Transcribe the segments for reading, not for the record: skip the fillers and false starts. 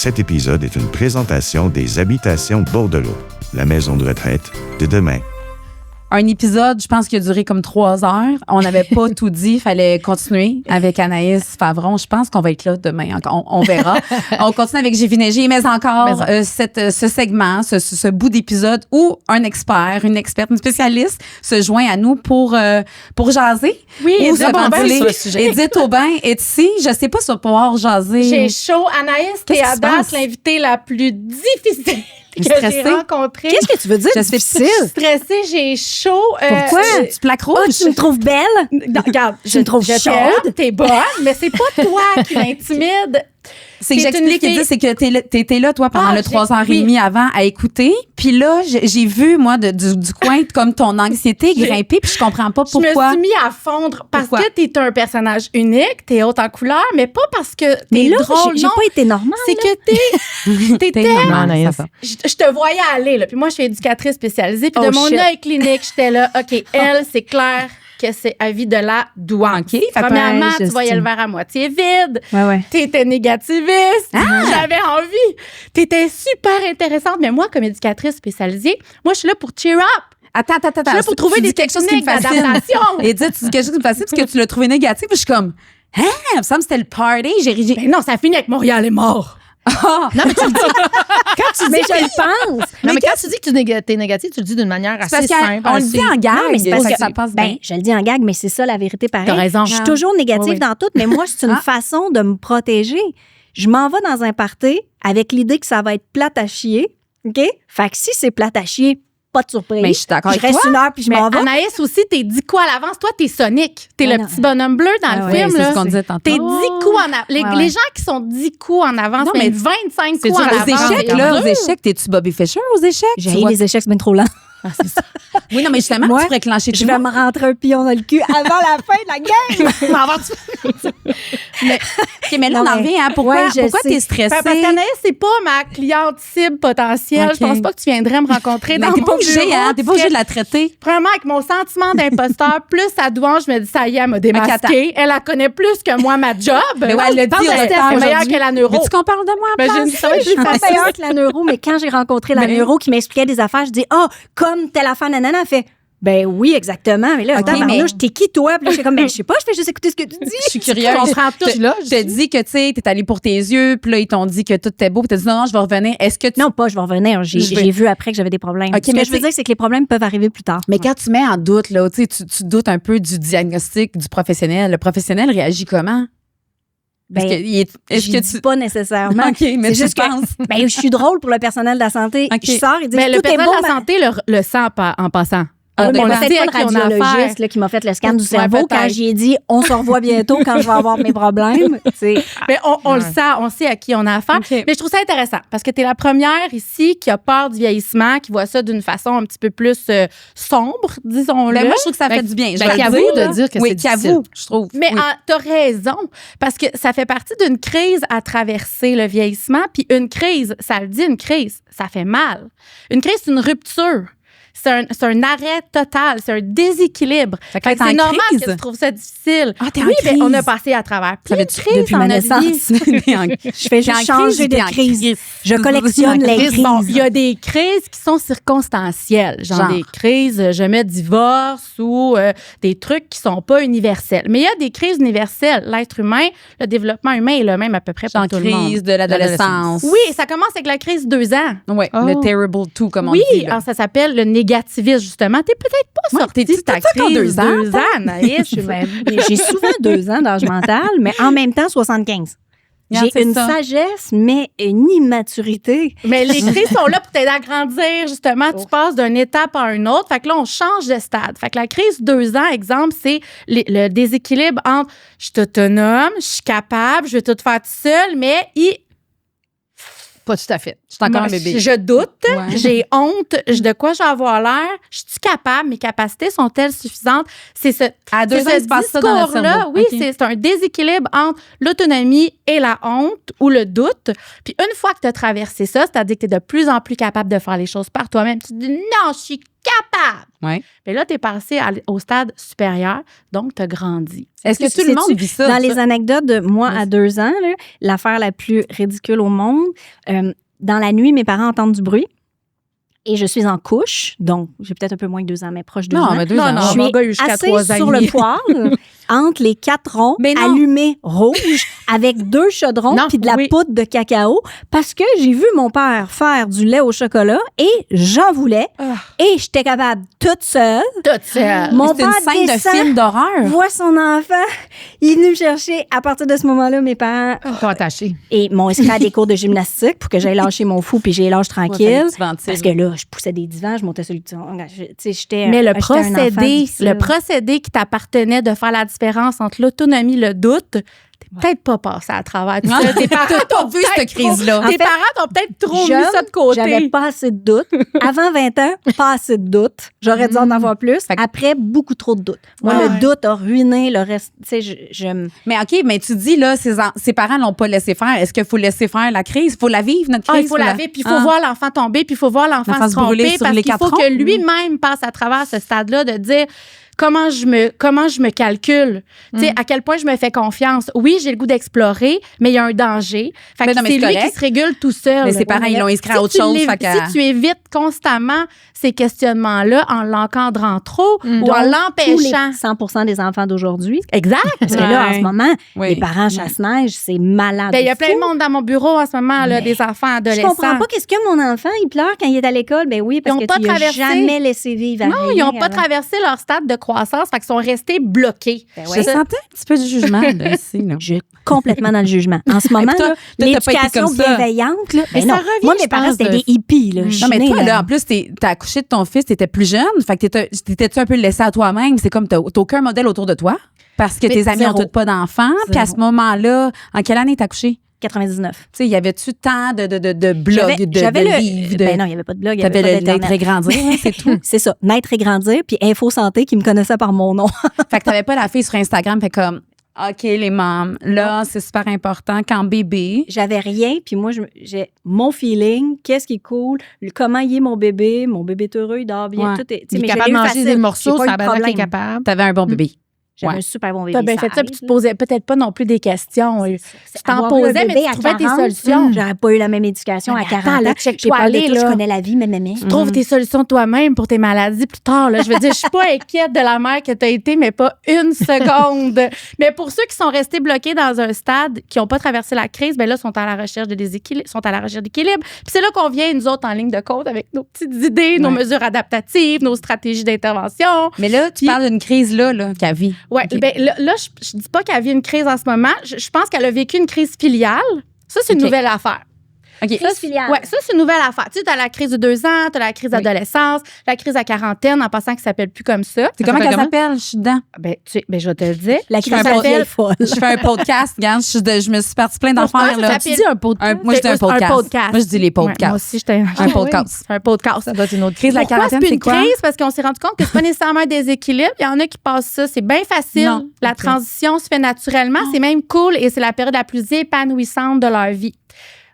Cet épisode est une présentation des Habitations Bordelot, la maison de retraite de demain. Un épisode, je pense qu'il a duré comme 3 heures. On n'avait pas tout dit. Il fallait continuer avec Anaïs Favron. Je pense qu'on va être là demain. On verra. On continue avec J'ai vu neiger, mais encore ce segment, ce bout d'épisode où un expert, une experte, une spécialiste se joint à nous pour jaser. Oui, ou se ventiler. sur le sujet. Edith Aubin est ici. Je sais pas si on va pouvoir jaser. J'ai chaud. Anaïs, t'es à date l'invitée la plus difficile que j'ai rencontrée. Qu'est-ce que tu veux dire? Je sais difficile? Je suis stressée, j'ai chaud. Pourquoi? Tu plaques rouge? Oh, tu me trouves belle? Non, regarde, Tu me trouves je chaude? t'aime, t'es bonne, mais c'est pas toi qui m'intimide. C'est que j'explique, une fille- c'est que t'étais là, toi, pendant Ah, le 3h30 avant à écouter. Puis là, j'ai vu, moi, du coin, comme ton anxiété grimper, puis je comprends pas pourquoi. Je me suis mis à fondre parce Pourquoi? que t'es un personnage unique, t'es haute en couleur, mais pas parce que Mais t'es là, drôle, j'ai non. pas été normale. C'est que T'es t'étais... normale, ça va. Je te voyais aller, là. Puis moi, je suis éducatrice spécialisée. Puis de mon shit. œil clinique, j'étais là, OK, elle, c'est clair que c'est avis de la douane. OK, fait Premièrement, ouais, tu voyais j'estime. le verre à moitié vide. Ouais. T'étais négativiste. J'avais envie. T'étais super intéressante. Mais moi, comme éducatrice spécialisée, moi, je suis là pour cheer up. Attends. Je suis là pour trouver Tu des dis quelque chose qui me techniques fascine. d'adaptation. Edith, tu dis quelque chose qui me fascine parce que tu l'as trouvé négatif. Puis je suis comme, hein, il me semble que c'était le party. Ben non, ça finit avec Montréal est mort. Ah! Non, mais tu le dis. Quand tu dis, je le pense. Non, mais quand tu dis que t'es négatif, tu le dis d'une manière C'est assez parce simple. qu'on le dit en gag. Non, mais c'est parce ça, que ça passe bien. ben, je le dis en gag, mais c'est ça la vérité pareil. T'as raison. Je suis toujours négative Oui. dans tout, mais moi, c'est une façon de me protéger. Je m'en vais dans un party avec l'idée que ça va être plate à chier. OK? Fait que si c'est plate à chier, pas de surprise. Mais je suis d'accord Je avec reste toi. une heure puis je Mais m'en vais. Anaïs aussi, t'es 10 coups à l'avance. Toi, t'es Sonic. T'es Ah le non. petit bonhomme bleu dans Ah le ouais, film. c'est là. ce qu'on disait tantôt. T'es 10 coups en avance. Les, Ouais. les gens qui sont 10 coups en avance, Non, mais mais 25 C'est coups dur. en Aux avance. échecs, c'est là, dur. aux échecs, t'es-tu Bobby Fischer aux échecs? J'ai Tu vois? les échecs, c'est bien trop lent. Oui, non, mais justement, Moi, tu pourrais clencher tout Je le vais monde. me rentrer un pion dans le cul avant la fin de la game. OK, mais là, on Non, en mais- revient. Hein? Pourquoi Ouais, je pourquoi sais. t'es stressée? Parce qu'Anaïs, c'est pas ma cliente cible potentielle. Ok. Je pense pas que tu viendrais me rencontrer Mais dans t'es mon pas obligé, bureau. hein? T'es pas obligé de la traiter. Premièrement, avec mon sentiment d'imposteur, plus à douane, je me dis, ça y est, elle m'a attends. démasquée. Elle connaît plus que moi ma job. Mais ouais, elle le dit au Elle docteur est meilleure aujourd'hui. que la neuro. Veux-tu qu'on parle de moi en Ben, place? ça va être Je suis plus pas facile. meilleure que la neuro, mais quand j'ai rencontré la Mais- neuro qui m'expliquait des affaires, je dis comme telle affaire, nanana, elle fait ben oui, exactement. Mais là, Ok, tabarnouche, mais- t'es qui, toi? Puis là, je suis comme, ben, je sais pas, je fais juste écouter ce que tu dis. Je suis curieuse. Je comprends tout. Je te dis que, tu sais, t'es allé pour tes yeux, puis là, ils t'ont dit que tout était beau, puis t'as dit non, je vais revenir. Est-ce que tu. Non, pas, je vais revenir. J'ai Je veux- j'ai vu après que j'avais des problèmes. Ok, Ce mais que je veux c'est- dire, c'est que les problèmes peuvent arriver plus tard. Mais quand tu mets en doute, là, tu sais, tu doutes un peu du diagnostic du professionnel. Le professionnel réagit comment? Ben, Est-ce je que dis tu. pas nécessairement. OK, mais C'est tu juste que penses. ben, je suis drôle pour le personnel de la santé. Ok. Je sors, ils disent Mais le tout est personnel beau. de la santé le sent en passant. Ah, mais on le peut-être sait pas à le qui on a affaire. radiologiste là, qui m'a fait le scan du Ouais, cerveau quand peut-être. j'ai dit on se revoit bientôt quand je vais avoir mes problèmes. C'est Mais on le sait, on sait à qui on a affaire. OK. Mais je trouve ça intéressant parce que tu es la première ici qui a peur du vieillissement, qui voit ça d'une façon un petit peu plus sombre, disons-le. Ben, moi, je trouve que ça fait du bien. Je ben, vais qui le avoue dire, de là. dire que oui, c'est qui difficile. avoue, je trouve. Mais Oui. t'as raison, parce que ça fait partie d'une crise à traverser, le vieillissement. Puis une crise, ça le dit, une crise, ça fait mal. Une crise, c'est une rupture. C'est un arrêt total, c'est un déséquilibre. Fait que Fait que t'es en c'est normal crise. que tu trouves ça difficile. Ah, t'es oui, en ben, crise. on a passé à travers Ça plein de fait-tu crises depuis dans ma notre vie. naissance. Je fais juste changer de crise. Je collectionne T'es en les crise. crises. Bon, il y a des crises qui sont circonstancielles, genre des crises, je me divorce ou des trucs qui sont pas universels. Mais il y a des crises universelles. L'être humain, le développement humain est le même à peu près pour Genre tout le monde. crise de l'adolescence. Oui, ça commence avec la crise 2 ans. Oui, le terrible two, comme on Oui, dit. là. alors ça s'appelle le négativisme, justement. T'es peut-être pas Ouais, sortie de ta t'as-tu encore crise 2 ans, 2 ans, Anaïs. J'ai souvent 2 ans d'âge mental, mais en même temps 75. Regarde, c'est J'ai une ça. sagesse, mais une immaturité. Mais les crises sont là pour t'aider à grandir, justement. Tu passes d'une étape à une autre. Fait que là, on change de stade. Fait que la crise 2 ans, exemple, c'est le déséquilibre entre je suis autonome, je suis capable, je vais tout faire tout seul, mais Pas tout à fait. Je suis encore moi, un bébé. je doute, Ouais. j'ai honte, de quoi je vais avoir l'air, je suis capable, mes capacités sont-elles suffisantes? C'est ce, À 2 ans, c'est il se passe ça dans notre discours-là, cerveau. oui, OK. c'est un déséquilibre entre l'autonomie et la honte ou le doute. Puis une fois que tu as traversé ça, c'est-à-dire que tu es de plus en plus capable de faire les choses par toi-même, tu te dis non, je suis capable. Ouais. Mais là, tu es passé au stade supérieur, donc tu as grandi. Est-ce que tout le monde vit ça? Dans les anecdotes de moi à 2 ans, là, l'affaire la plus ridicule au monde, dans la nuit, mes parents entendent du bruit. Et je suis en couche, donc j'ai peut-être un peu moins que 2 ans, mais proche de 2 ans. mais 2 Non, ans. non, Je mon gars a eu suis jusqu'à 3 ans assise et sur demi. le poêle, entre les 4 ronds, Mais non. allumés rouges, avec 2 chaudrons Non, puis de la oui. poudre de cacao, parce que j'ai vu mon père faire du lait au chocolat et j'en voulais. Ah. Et j'étais capable toute seule. Toute seule. Mon C'est une père scène de descend, film d'horreur. voit son enfant, il est venu me chercher. À partir de ce moment-là, mes parents T'as attaché. et m'ont inscrit à des cours de gymnastique pour que j'aille lâcher mon fou puis j'ai lâche tranquille. Parce que là, je poussais des divans, je montais sur le divan. J'étais Mais le j'étais un enfant difficile. procédé qui t'appartenait de faire la différence entre l'autonomie et le doute, t'es peut-être pas passé à travers tout ça. Tes parents T'as pas t'ont vu cette peut-être crise-là. trop- Tes En fait, parents t'ont peut-être trop mis jeune, ça de côté. J'avais pas assez de doutes. Avant 20 ans, pas assez de doutes. J'aurais dû en avoir plus. Fait que- Après, beaucoup trop de doutes. Moi, Ouais. le doute a ruiné le reste. Tu sais, je Mais OK, mais tu dis, là, ses parents l'ont pas laissé faire. Est-ce qu'il faut laisser faire la crise? Il faut la vivre, notre crise? Il faut la vivre, puis il faut Ah. voir l'enfant tomber, puis il faut voir l'enfant L'enfant se se brûler tromper, sur parce les qu'il faut 4 que ronds. lui-même passe à travers ce stade-là de dire comment je me calcule, tu sais, à quel point je me fais confiance. Oui, j'ai le goût d'explorer, mais il y a un danger. Fait que Mais non, mais c'est c'est lui correct. qui se régule tout seul. Mais ses parents, ils l'ont inscrit à autre tu chose, l'évites- fait que- Si tu évites constamment ces questionnements-là en l'encadrant trop ou en tous les l'empêchant. 100% des enfants d'aujourd'hui. Exact. Parce que là, en Ouais. ce moment, Oui. les parents chasse-neige, c'est malade. Ben, il y a plein de fou. monde dans mon bureau en ce moment, là, Mais des enfants Je adolescents. comprends pas qu'est-ce que mon enfant, il pleure quand il est à l'école. Ben oui, parce Ils ont que pas tu lui as traversé. jamais laissé vivre à Non, ils n'ont rien pas avant. traversé leur stade de croissance, fait qu'ils sont restés bloqués. Ben Je ouais. sentais un petit peu de jugement, là, ici, là. Je suis complètement dans le jugement. En ce moment, toi, là, t'as pas été l'éducation comme ça. bienveillante, là, Mais ben ça non. revient, Moi, je mes parents, pense, c'était de- des hippies. Là. Je suis Non, mais née, toi, là, en plus, t'as accouché de ton fils, t'étais plus jeune. Fait que t'étais-tu un peu laissé à toi-même? C'est comme t'as aucun modèle autour de toi. Parce que Mais tes amis zéro. ont toutes pas d'enfants. Puis à ce moment-là, en quelle année t'as accouché? 99. Tu sais, y avait-tu tant de blogs, J'avais de le livres? Ben non, il n'y avait pas de blog, il y avait T'avais pas le d'Internet. Naître et grandir, hein, c'est tout. C'est ça, naître et grandir, puis Info Santé qui me connaissait par mon nom. Fait que t'avais pas la fille sur Instagram, fait comme, OK, les mômes, là, c'est super important. Quand bébé, J'avais rien, puis moi, j'ai mon feeling, qu'est-ce qui est cool, comment il est mon bébé est heureux, il dort bien, Ouais. tout est. tu sais, Il est mais capable j'ai de eu manger facile, des j'ai morceaux, pas ça eu a de besoin qu'il est problème. capable. t'avais un bon bébé. J'avais Ouais. un super bon bébé. T'as bien fait ça, puis tu te posais peut-être pas non plus des questions. Tu t'en Avoir eu un posais, mais bébé tu à trouvais tes 40, solutions. J'aurais pas eu la même éducation Mais à 40 attends, là, ans. check-toi J'ai peur de aller, tout, là. je connais la vie, mais. Tu trouves tes solutions toi-même pour tes maladies plus tard. Là. Je veux dire, je suis pas inquiète de la mère que tu as été, mais pas une seconde. Mais pour ceux qui sont restés bloqués dans un stade, qui n'ont pas traversé la crise, ben là, sont à la recherche de déséquilibre, sont à la recherche d'équilibre. Puis c'est là qu'on vient, nous autres, en ligne de compte avec nos petites idées, nos Ouais. mesures adaptatives, nos stratégies d'intervention. Mais là, tu Puis- parles d'une crise là, qu'elle vit. Ouais, OK. ben là, je dis pas qu'elle vit une crise en ce moment. Je pense qu'elle a vécu une crise filiale. Ça, c'est une OK. nouvelle affaire. OK. Ça, ouais, ça, c'est une nouvelle affaire. Tu sais, t'as la crise de 2 ans, t'as la crise d'adolescence, la crise à quarantaine, en passant qui s'appelle plus comme ça. C'est comment s'appelle qu'elle s'appelle? Je suis dedans. Ben, je vais te le dire. La fais un crise podcast. est folle. Je fais un podcast, regarde. Je me suis partie plein d'affaires, ça là. s'appelle- Tu dis un podcast. Moi, je dis un podcast. Moi, je dis les Ouais, podcasts. moi aussi, j'étais Un podcast. C'est un podcast. Ça doit être une autre Crise de la Pourquoi quarantaine, c'est plus c'est une quoi? crise? Parce qu'on s'est rendu compte que c'est pas nécessairement un déséquilibre. Il y en a qui passent ça. C'est bien facile. Non. La OK. transition se fait naturellement. C'est même cool et c'est la période la plus épanouissante de leur vie.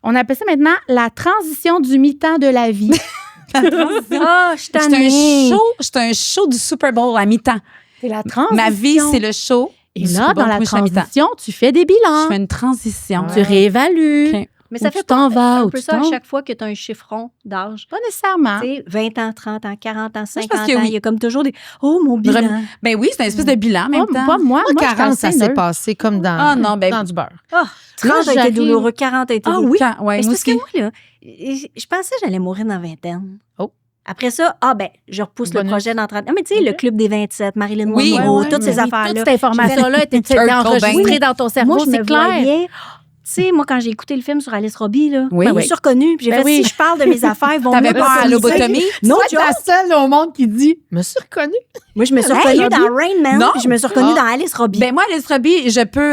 On appelle ça maintenant la transition du mi-temps de la vie. Ah, je suis J'étais un show du Super Bowl à mi-temps. C'est la transition. Ma vie, c'est le show. Et du là, Super Bowl. dans la Moi, je suis à mi-temps. transition, tu fais des bilans. Je fais une transition. Tu réévalues. OK. Mais Où ça tu fait t'en pas vas, un où peu tu ça à t'en- chaque fois que tu as un chiffron d'âge. Pas nécessairement. Tu sais, 20 ans, 30 ans, 40 ans, 50 pense que ans. oui. Il y a comme toujours des. Oh, mon bilan. Ben oui, c'est un espèce de bilan en même temps. Pas moi. Moi, Moi, 40, ça je suis s'est assez passé comme dans, Ah non, ben- dans du beurre. Ah, 30 a été j'arrive- douloureux, 40 a été Ah douloureux. oui? Ouais, Mais c'est moi parce que aussi. moi, là, je pensais que j'allais mourir dans la vingtaine. Oh. Après ça, je repousse le Bonus. projet d'entraînement. Non, mais tu sais, le club des 27, Marilyn Oui, Monroe, ouais, toutes ces Oui, affaires-là. toute cette information-là était Kurt enregistrée Cobain. dans ton cerveau, Moi, je c'est me clair. voyais. Tu sais, moi, quand j'ai écouté le film sur Alice Robbie, là, Oui, je me oui. suis reconnue. Puis j'ai Ben fait, oui. si je parle de mes affaires, ils vont T'avais me peur à localiser. lobotomie? Non, Tu vas être la seule au monde qui dit « Me suis reconnue. Moi, je me suis Hey, reconnue Robbie. dans Rain Man, Non. puis je me suis reconnue Ah. dans Alice Robbie. Ben moi, Alice Robbie, je peux,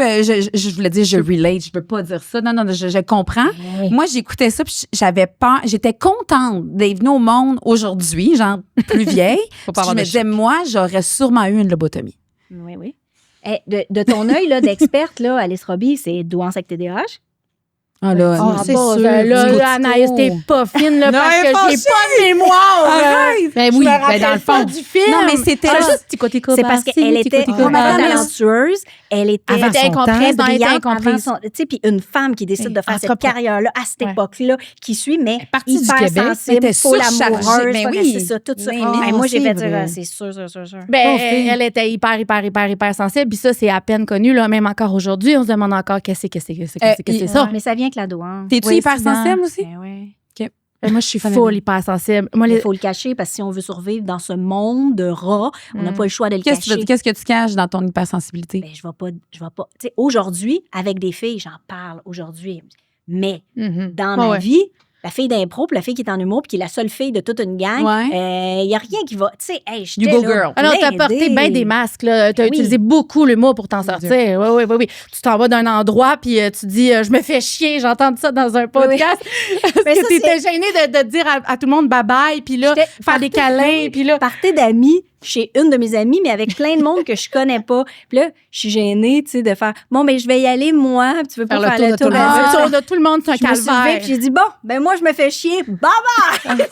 je voulais dire, je relate, je peux pas dire ça. Non, je comprends. Moi, j'écoutais ça, puis j'avais peur. J'étais contente d'être venue au monde aujourd'hui, genre plus vieille. Faut pas Puis je avoir me de disais, moi, j'aurais sûrement eu une lobotomie. Oui, oui. De ton œil là, d'experte, là, Alice Robbie, c'est douance avec TDAH? Ah là, Oh, c'est sûr. Là, Anaïs, t'es pas fine, là, Non, parce elle est que j'ai fâchée. pas de mémoire. Arrête! Ben Je oui, me ben rappelle dans le pas fond. du film. Non, mais c'était juste C'est parce qu'elle était talentueuse, elle était Avant son incomprise, très elle était brillante avant incomprise. son... Tu sais, puis une femme qui décide de faire cette carrière-là à cette époque-là, qui suit, mais est partie du hyper Québec, sensible, était faut surchargée. l'amoureuse, Ben faut- oui. c'est ça, tout ça. Oui, Ben, moi, j'ai c'est fait vrai. dire, c'est sûr. Ben, Pauvre fille. elle était hyper sensible. Puis ça, c'est à peine connu, là. Même encore aujourd'hui, on se demande encore qu'est-ce que c'est ça. Mais ça vient avec la douane. T'es-tu Oui, hypersensible aussi? Ben ouais. Moi, je suis Ça full hypersensible. Moi, Il faut le cacher parce que si on veut survivre dans ce monde de rats, on n'a pas le choix de le cacher. Qu'est-ce que tu caches dans ton hypersensibilité? Ben, je vais pas. Tu sais, aujourd'hui, avec des filles, j'en parle aujourd'hui. Mais dans ma vie, la fille d'impro, puis la fille qui est en humour, puis qui est la seule fille de toute une gang, il n'y a rien qui va. Tu sais, hey, You go girl. Alors, t'as porté bien des masques, là. T'as utilisé beaucoup l'humour pour t'en sortir. Oui. Tu t'en vas d'un endroit, puis tu dis, je me fais chier, j'entends ça dans un podcast. Parce Mais que ça, t'étais gênée de dire à tout le monde bye-bye, puis là, faire des câlins, puis là. Partez d'amis chez une de mes amies, mais avec plein de monde que je connais pas. Puis là, je suis gênée, tu sais, de faire, bon, mais je vais y aller, moi, puis tu veux pas Faire faire le tour de tout le monde. Le tour de tout le monde, c'est un Je me suis levée, calvaire. puis j'ai dit, bon, ben moi, je me fais chier. Bye-bye!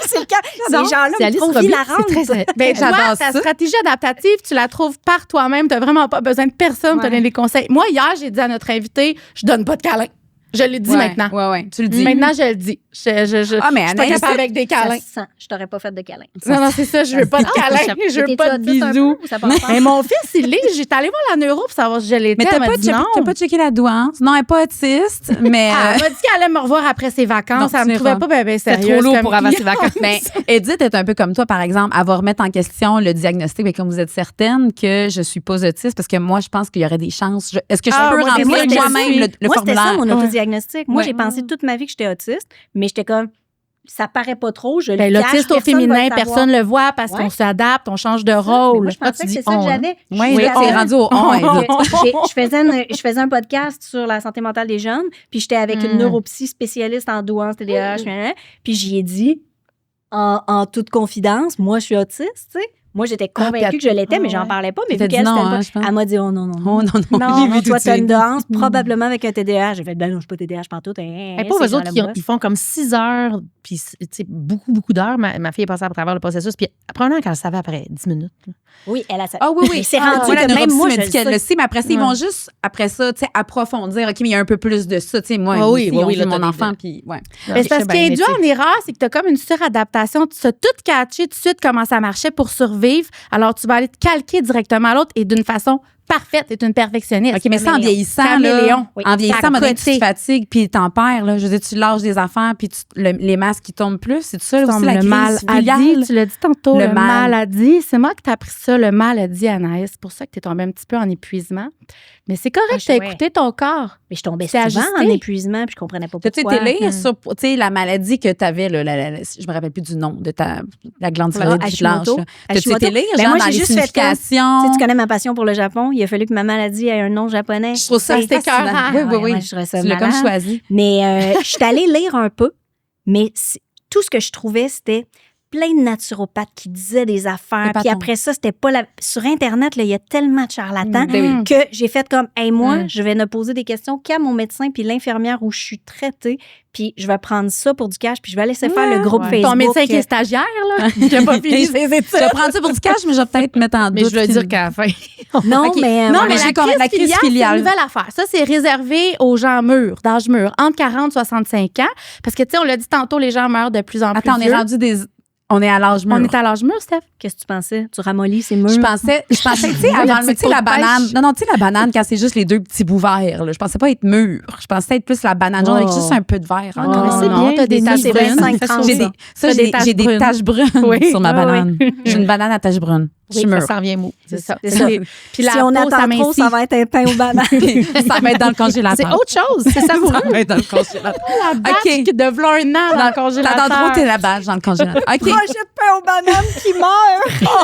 C'est le cas. Ces gens-là C'est me Alice trouvent Robier, hilarante. c'est très... Ben, tu vois, J'adore ta ça. stratégie adaptative, tu la trouves par toi-même. Tu n'as vraiment pas besoin de personne pour te donner des conseils. Moi, hier, j'ai dit à notre invité, je donne pas de câlin. Je l'ai dit maintenant. Ouais, tu le dis. Maintenant, je le dis. Je suis Ah, mais pas Anaïs, capable avec des Ça câlins. se sent. Je t'aurais pas fait de câlin. Non, c'est ça. Je veux pas de câlins. Je veux pas de bisous. Mais mon fils, il est. J'étais allée voir la neuro pour savoir si je l'étais. Mais Elle m'a dit non. t'as pas checké la douance? Non, elle est pas autiste, mais... Elle m'a dit qu'elle allait me revoir après ses vacances. Non, Elle me tu trouvait n'iras pas bien C'était sérieuse. trop lourd comme pour avant ses cliente. vacances. Ben, Edith est un peu comme toi, par exemple. Elle va remettre en question le diagnostic, mais comme vous êtes certaine que je suis pas autiste, parce que moi, je pense qu'il y aurait des chances. Est-ce que je peux moi, remplir moi, moi-même le Moi, c'était ça, formulaire? mon autodiagnostic. Moi, Ouais. j'ai pensé toute ma vie que j'étais autiste, mais j'étais comme, ça paraît pas trop, je Ben, le cache, l'autiste au personne va féminin, le savoir. personne le voit parce Ouais. qu'on s'adapte, on change de Mais rôle. moi, je pensais que c'est ça que j'avais. Oui, Je là, suis c'est rendu au on, Edith. je faisais un podcast sur la santé mentale des jeunes, puis j'étais avec une neuropsy spécialiste en douance, TDAH, puis j'y ai dit, en toute confidence, moi, je suis autiste, tu sais. Moi, j'étais convaincue que je l'étais, mais j'en parlais pas. Mais T'as vu dit qu'elle, non, c'était hein, pas... je pense. Elle m'a dit, oh non, non, Oh non, non. non, J'ai vu tout toi, de tu as une suite. douance, probablement avec un TDAH. J'ai fait, ben non, je suis pas TDAH partout. Mais pas eux autres, ils font comme 6 heures, puis tu sais, beaucoup d'heures. Ma fille est passée à travers le processus, puis probablement qu'elle le savait après 10 minutes. là. Oui, elle a ça. Ah oui. Mais c'est rendu la que même moi, je neuropsy, elle le sait, mais après ça, ils vont juste, après ça, tu sais, approfondir. OK, mais il y a un peu plus de ça. Tu sais, moi, Ah oui, aussi, oui, on oui, vit là, mon t'as enfant, des- puis ouais. Mais c'est parce Ben, qu'il est mais dû tu sais- en erreur, c'est que tu as comme une suradaptation. Tu sais tout catché tout de suite comment ça marchait pour survivre. Alors, tu vas aller te calquer directement à l'autre et d'une façon parfaite. Tu es une perfectionniste. OK, mais ça, en vieillissant, Caméléon. là, Oui. en vieillissant, À tu côté. te fatigues, puis t'en perds, là. Je veux dire, tu lâches des affaires, puis les masques qui tombent plus. C'est tout ça, là, aussi, Tombe la le crise mal filiale. a dit, tu l'as dit tantôt, Le le mal. mal a dit. C'est moi qui t'ai appris ça, le mal a dit, Anaïs. C'est pour ça que tu es tombée un petit peu en épuisement. Mais c'est correct, tu as ouais. écouté ton corps. Mais je tombais C'est souvent ajusté. en épuisement, puis je comprenais pas T'as-tu pourquoi. été lire sur, tu sais, la maladie que t'avais, là, je me rappelle plus du nom de la glande Ah, thyroïde qui te lâche, Hashimoto. là. T'as-tu été lire, Ben, genre, moi, dans j'ai les juste fait comme, significations? Tu sais, tu connais ma passion pour le Japon. Il a fallu que ma maladie ait un nom japonais. Je trouve ça C'était fascinant. écœurant. Oui, oui, Ouais, oui. je trouvais ça Tu l'as comme malade. choisi. Mais je suis allée lire un peu, mais tout ce que je trouvais, c'était plein de naturopathes qui disaient des affaires. C'est pas Puis ton. après ça, c'était pas sur Internet, là, il y a tellement de charlatans Ben oui. que j'ai fait comme, hey, moi, je vais ne poser des questions qu'à mon médecin puis l'infirmière où je suis traitée. Puis je vais prendre ça pour du cash puis je vais laisser faire le groupe Facebook. Ton médecin qui est stagiaire, là, qui n'a pas fini ses études. Je vais prendre ça pour du cash, mais je vais peut-être mettre en doute. Mais je veux dire qu'à la fin, Non, Ok. mais... Non, Non, mais j'ai la comme crise la crise filiale, c'est filiale. une nouvelle affaire. Ça, c'est réservé aux gens mûrs, d'âge mûr, entre 40 et 65 ans. Parce que, tu sais, on l'a dit tantôt, les gens meurent de plus en plus Attends, on est vieux. rendu on est à l'âge mûr. On est à l'âge mûr, Steph? Qu'est-ce que tu pensais? Tu ramollis ces murs? Je pensais, tu sais, avant, tu sais, la banane. Non, tu sais, la banane, quand c'est juste les deux petits bouts verts, là. Je pensais pas être mûr. Je pensais être plus la banane jaune avec juste un peu de vert. encore. mais c'est Non, bien, t'as des taches taches brunes. brunes. J'ai des, ça, T'as des j'ai des taches taches brunes Oui. sur ma Ah, banane. J'ai une banane à taches brunes. Je suis ça mûre. s'en vient mou. C'est ça. C'est ça. Puis la si on peau, attend ça trop, mincit. ça va être un pain aux bananes. Ça va être dans le congélateur. C'est autre chose. C'est savoureux. Ça va être dans le congélateur. La batch OK. de v'là un an dans le congélateur. T'attends trop, t'es la badge dans le congélateur. OK. Projet de pain aux bananes qui meurt.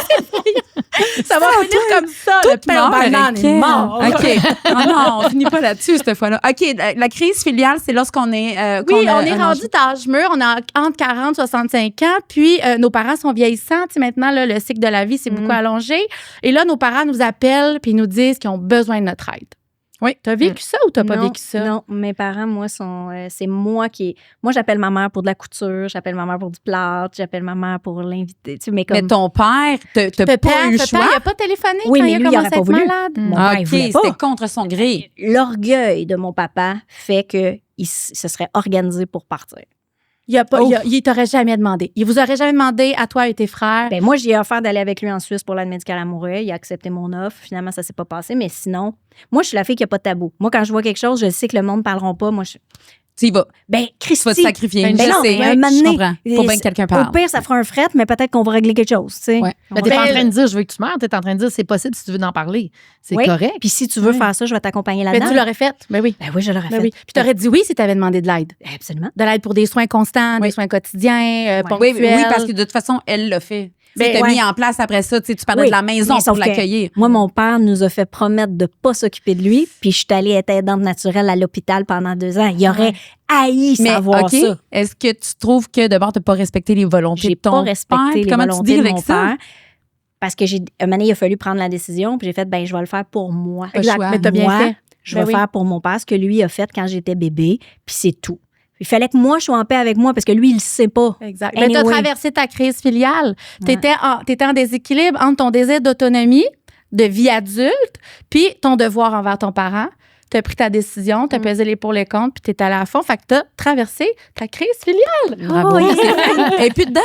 Ça va finir comme ça, le pain aux bananes est mort. OK. Oh non, on finit pas là-dessus, cette fois-là. OK, la crise filiale, c'est lorsqu'on est... Oui, on est rendu d'âge mûr, on a entre 40 et 65 ans, puis nos parents sont vieillissants. Tu sais, maintenant, là, le cycle de la vie, c'est beaucoup allongé. Et là, nos parents nous appellent puis ils nous disent qu'ils ont besoin de notre aide. Oui. T'as vécu ça ou t'as pas vécu ça? Non, mes parents, moi, c'est moi qui... Moi, j'appelle ma mère pour de la couture, j'appelle ma mère pour du plâtre, j'appelle ma mère pour l'inviter. Tu sais, mais ton père, t'as pas eu le choix? Il a pas téléphoné Oui, quand mais il a lui, il commencé aurait à pas être voulu. malade? Mon père, il voulait pas. C'était contre son gré. L'orgueil de mon papa fait que il se serait organisé pour partir. Il t'aurait jamais demandé. Il vous aurait jamais demandé à toi et tes frères. Ben moi, j'ai offert d'aller avec lui en Suisse pour l'aide médicale à mourir. Il a accepté mon offre. Finalement, ça s'est pas passé. Mais sinon, moi, je suis la fille qui a pas de tabou. Moi, quand je vois quelque chose, je sais que le monde ne parleront pas. Moi, Tu y vas. Ben, Christy. Tu vas te sacrifier. Ben non, mais un moment je donné, comprends. Faut bien que quelqu'un parle. Au pire, ça fera un fret, mais peut-être qu'on va régler quelque chose, tu sais. Ouais. Mais t'es pas en train de dire, je veux que tu meurs. T'es en train de dire, c'est possible si tu veux en parler. C'est Oui. correct. Puis si tu veux faire ça, je vais t'accompagner Mais là-dedans. tu l'aurais fait. Ben oui. Ben oui, je l'aurais Ben fait. oui. Puis t'aurais dit oui si t'avais demandé de l'aide. Absolument. De l'aide pour des soins constants, des soins quotidiens, ponctuels. Oui, parce que de toute façon, elle l'a fait. Ben, Tu ouais. mis en place après ça, tu parlais Oui, de la maison mais sauf pour que l'accueillir. Moi, mon père nous a fait promettre de ne pas s'occuper de lui, puis je suis allée être aidante naturelle à l'hôpital pendant 2 ans. Il aurait haï savoir OK, ça. est-ce que tu trouves que d'abord, tu n'as pas respecté les volontés J'ai de ton pas respecté père? les Comment volontés tu dis de avec mon ça? père. Parce que un moment donné, il a fallu prendre la décision, puis j'ai fait, ben je vais le faire pour moi. Pas le choix. Mais t'as bien Moi, fait. Je Ben vais oui. faire pour mon père ce que lui a fait quand j'étais bébé, puis c'est tout. Il fallait que moi, je sois en paix avec moi, parce que lui, il le sait pas. Exact. Mais tu as Anyway. traversé ta crise filiale. Tu étais en déséquilibre entre ton désir d'autonomie, de vie adulte, puis ton devoir envers ton parent. Tu as pris ta décision, tu as pesé les pour les contre, puis tu es allé à fond. Fait que tu as traversé ta crise filiale. Bravo. Et puis dedans?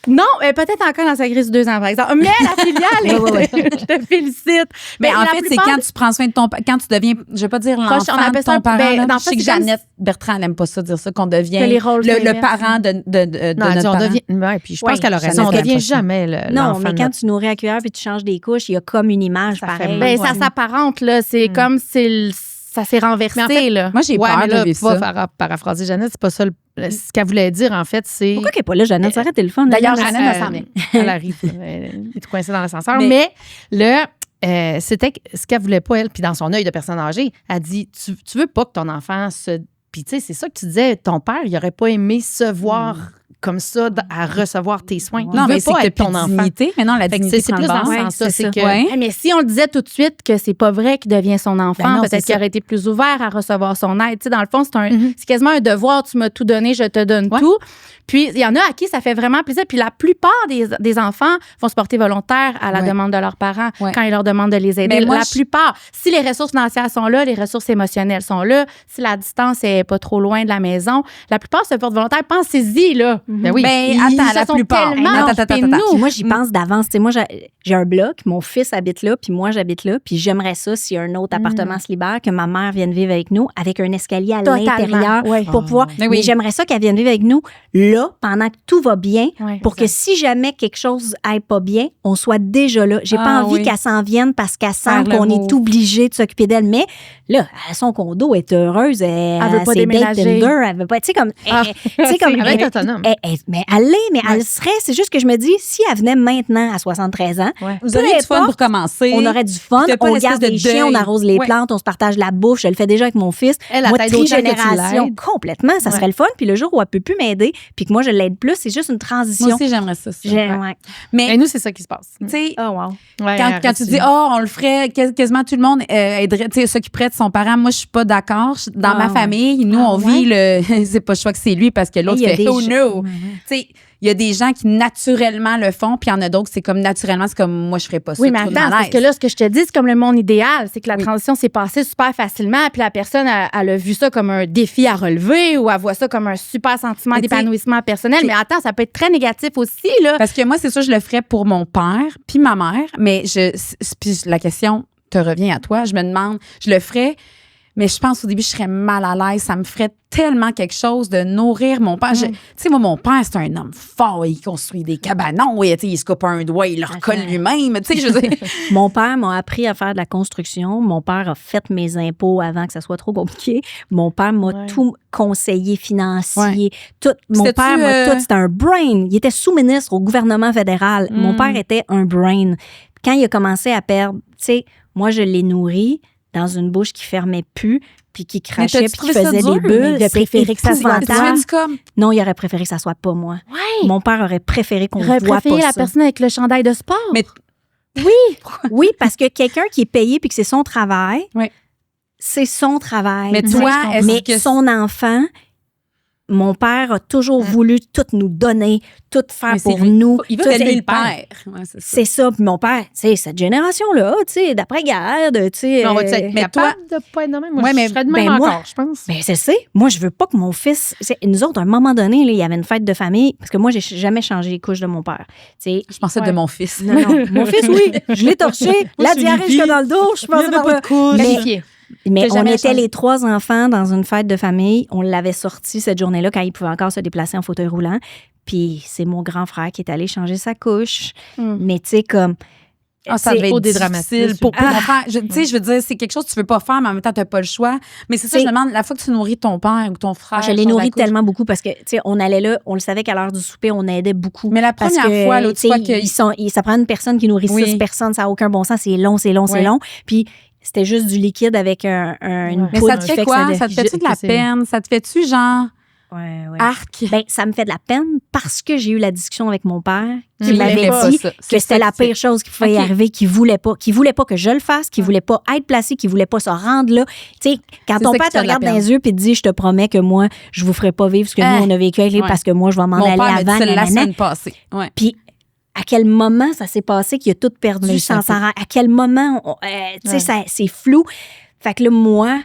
Non, peut-être encore dans sa crise de 2 ans, par exemple. Mais la filiale, je te félicite. Mais en la fait, c'est plupart quand tu prends soin de ton quand tu deviens, je vais pas dire Proche, l'enfant on appelle de ton ça- parent. ben, là. dans le Je sais fond, que c'est comme Jeannette Bertrand, elle aime pas ça dire ça, qu'on devient Que les rôles le s'inversent. parent de Non, notre on parent. devient. Ouais, puis je pense Oui, qu'elle a raison. Jeannette On aime devient pas ça. jamais Non, l'enfant mais de quand notre- tu nourris à cuillère puis tu changes des couches, il y a comme une image Ça fait pareille. mal. Ben, ça s'apparente, là. C'est comme si ça s'est renversé, Mais en fait, là. Moi, j'ai Ouais, peur mais de là, vivre pas ça. paraphraser Jeannette, c'est pas ça. Ce qu'elle voulait dire, en fait, c'est. Pourquoi qu'elle n'est pas là, Jeannette? Ça aurait été le fun. D'ailleurs, là. Jeannette, elle s'en vient. Elle arrive. Elle est coincée dans l'ascenseur. Mais là, c'était ce qu'elle voulait pas, elle. Puis dans son œil de personne âgée, elle dit tu veux pas que ton enfant se. Puis tu sais, c'est ça que tu disais, ton père, il aurait pas aimé se voir comme ça, à recevoir tes soins. Non, il mais veut c'est pas que être ton enfant. dignité. Mais non, la Fait que dignité c'est prend plus le dans bord. ce sens-là. Ouais, C'est c'est que. ça. Ouais. Mais si on le disait tout de suite que c'est pas vrai qu'il devient son enfant, Ben non, c'est peut-être qu'il ça. aurait été plus ouvert à recevoir son aide. Tu sais, dans le fond, c'est quasiment un devoir. Tu m'as tout donné, je te donne tout. Puis, il y en a à qui ça fait vraiment plaisir. Puis, la plupart des enfants vont se porter volontaires à la Ouais. demande de leurs parents Ouais. quand ils leur demandent de les aider. Mais moi, la plupart. Si les ressources financières sont là, les ressources émotionnelles sont là, si la distance est pas trop loin de la maison, la plupart se portent volontaires. Pensez-y, là. Ben oui. Ben, Ils attends, se la sont plupart. tellement occupés de nous. Puis moi, j'y pense d'avance. Tu sais, moi, j'ai un bloc, mon fils habite là, puis moi, j'habite là. Puis j'aimerais ça, si un autre appartement se libère, que ma mère vienne vivre avec nous avec un escalier à Totalement, l'intérieur ouais. pour pouvoir. Mais oui. Mais j'aimerais ça qu'elle vienne vivre avec nous là, pendant que tout va bien, Ouais, pour que si jamais quelque chose aille pas bien, on soit déjà là. J'ai pas Ah, envie oui. qu'elle s'en vienne parce qu'elle Faire sent le qu'on move. est obligé de s'occuper d'elle. Mais là, son condo est heureuse. Elle veut pas c'est date déménager. Tinder, elle veut pas. Tu sais, comme. tu sais, comme Elle va être autonome. mais elle l'est, mais elle serait. C'est juste que je me dis, si elle venait maintenant à 73 ans, Vous peu auriez du fun importe, pour commencer. on aurait du fun, Puis t'as pas on l'espèce regarde de les chiens, on deuil. arrose les Ouais. plantes, on se partage la bouffe. Je le fais déjà avec mon fils. Elle, elle Moi, t'aide autant que tu trigénération, l'aides. complètement, ça serait le fun. Puis le jour où elle peut plus m'aider, puis que moi, je l'aide plus, c'est juste une transition. Moi aussi, j'aimerais ça. Ouais. Mais, Et nous, c'est ça qui se passe. tu sais, Oh, wow. Ouais, quand tu reçu. dis, on le ferait, quasiment tout le monde aiderait, tu sais, s'occuperait de son parent. Moi, je suis pas d'accord. Dans ma famille, nous, on vit le, c'est pas le choix que c'est lui parce que l'autre Il y a fait, des oh gens- no. Tu sais, il y a des gens qui naturellement le font, puis il y en a d'autres, c'est comme naturellement, c'est comme moi, je ferais pas ça. Oui, mais trop de attends, parce malaise. que là, ce que je te dis, c'est comme le monde idéal. C'est que la transition s'est passée super facilement, puis la personne, elle a vu ça comme un défi à relever ou elle voit ça comme un super sentiment Mais tu sais, d'épanouissement personnel. Mais attends, ça peut être très négatif aussi, là. Parce que moi, c'est sûr, je le ferais pour mon père puis ma mère, mais puis la question te revient à toi. Je me demande, je le ferais, mais je pense au début, je serais mal à l'aise. Ça me ferait tellement quelque chose de nourrir mon père. Tu sais, moi, mon père, c'est un homme fort. Il construit des cabanons. Tu sais, il se coupe un doigt, il le recolle lui-même. Tu sais, je veux dire, Mon père m'a appris à faire de la construction. Mon père a fait mes impôts avant que ça soit trop compliqué. Mon père m'a tout conseillé financier. Tout. Mon C'était-tu, père m'a tout. C'était un brain. Il était sous-ministre au gouvernement fédéral. Mon père était un brain. Quand il a commencé à perdre, tu sais, moi, je l'ai nourri dans une bouche qui fermait plus, puis qui crachait, t'as-tu puis qui trouvé ça faisait dur? des bulles. Il a préféré que ça soit épouvantable. toi. tu comme. Non, il aurait préféré que ça soit pas moi. Ouais. Mon père aurait préféré qu'on J'aurais voit préféré pas la ça. personne avec le chandail de sport. Mais Oui, parce que quelqu'un qui est payé puis que c'est son travail, Oui. c'est son travail. Mais toi, est-ce mais que son enfant, mon père a toujours voulu tout nous donner, tout faire Mais pour c'est lui. nous. Il veut Tout, élever c'est- le père. Ouais, c'est ça. C'est ça. Puis mon père, tu sais, cette génération-là, tu sais, d'après-guerre, tu sais. Mais on va être mais capable de pas être de même? Moi, Ouais, je mais serais de même ben, moi- encore, je pense. Ben, c'est ça. Moi, je veux pas que mon fils. Nous autres, à un moment donné, là, il y avait une fête de famille, parce que moi, j'ai jamais changé les couches de mon père. Tu sais, Je pensais de mon fils. non, non. Mon fils, oui. Je l'ai torché. La je suis diarrhée une jusque fille. dans le dos. Je pensais par là. couche. Qualifié. Mais T'as on jamais était changé. les 3 enfants dans une fête de famille. On l'avait sorti cette journée-là quand il pouvait encore se déplacer en fauteuil roulant. Puis c'est mon grand frère qui est allé changer sa couche. Mais tu sais, comme. Ah, ça c'est- devait Faut être dédramatiser. difficile pour mon frère. Tu sais, je veux dire, c'est quelque chose que tu veux pas faire, mais en même temps, tu n'as pas le choix. Mais c'est ça, je me demande, la fois que tu nourris ton père ou ton frère. Je l'ai change nourri la couche. tellement beaucoup parce que, tu sais, on allait là, on le savait qu'à l'heure du souper, on aidait beaucoup. Mais la Parce première que, fois, l'autre tu sais, fois que. ça prend une personne qui nourrit Oui. 6 personnes, ça n'a aucun bon sens, c'est long, c'est long, c'est Oui. long. Puis c'était juste du liquide avec une Mais poudre ça te qui fait fait quoi? que Ça te fait-tu de la que c'est- peine? Ça te fait-tu genre Ouais. arc? Ben, ça me fait de la peine parce que j'ai eu la discussion avec mon père qui Il m'avait aimait pas dit ça. que C'est c'était ça la que c'est. pire chose qui pouvait y OK. arriver, qu'il voulait pas que je le fasse, qu'il voulait pas être placé, qu'il voulait pas se rendre là. Tu sais, quand C'est ton ça père qui te fait de la regarde dans peine. les yeux puis te dit, je te promets que moi, je vous ferai pas vivre ce que Hein? nous, on a vécu avec lui Ouais. parce que moi, je vais m'en Mon aller père m'a dit avant. ça la nanana. semaine passée. Ouais. Puis à quel moment ça s'est passé qu'il a tout perdu Mais sans je sais s'en rendre? À quel moment? Tu sais, Ouais. ça- c'est flou. Fait que là, moi,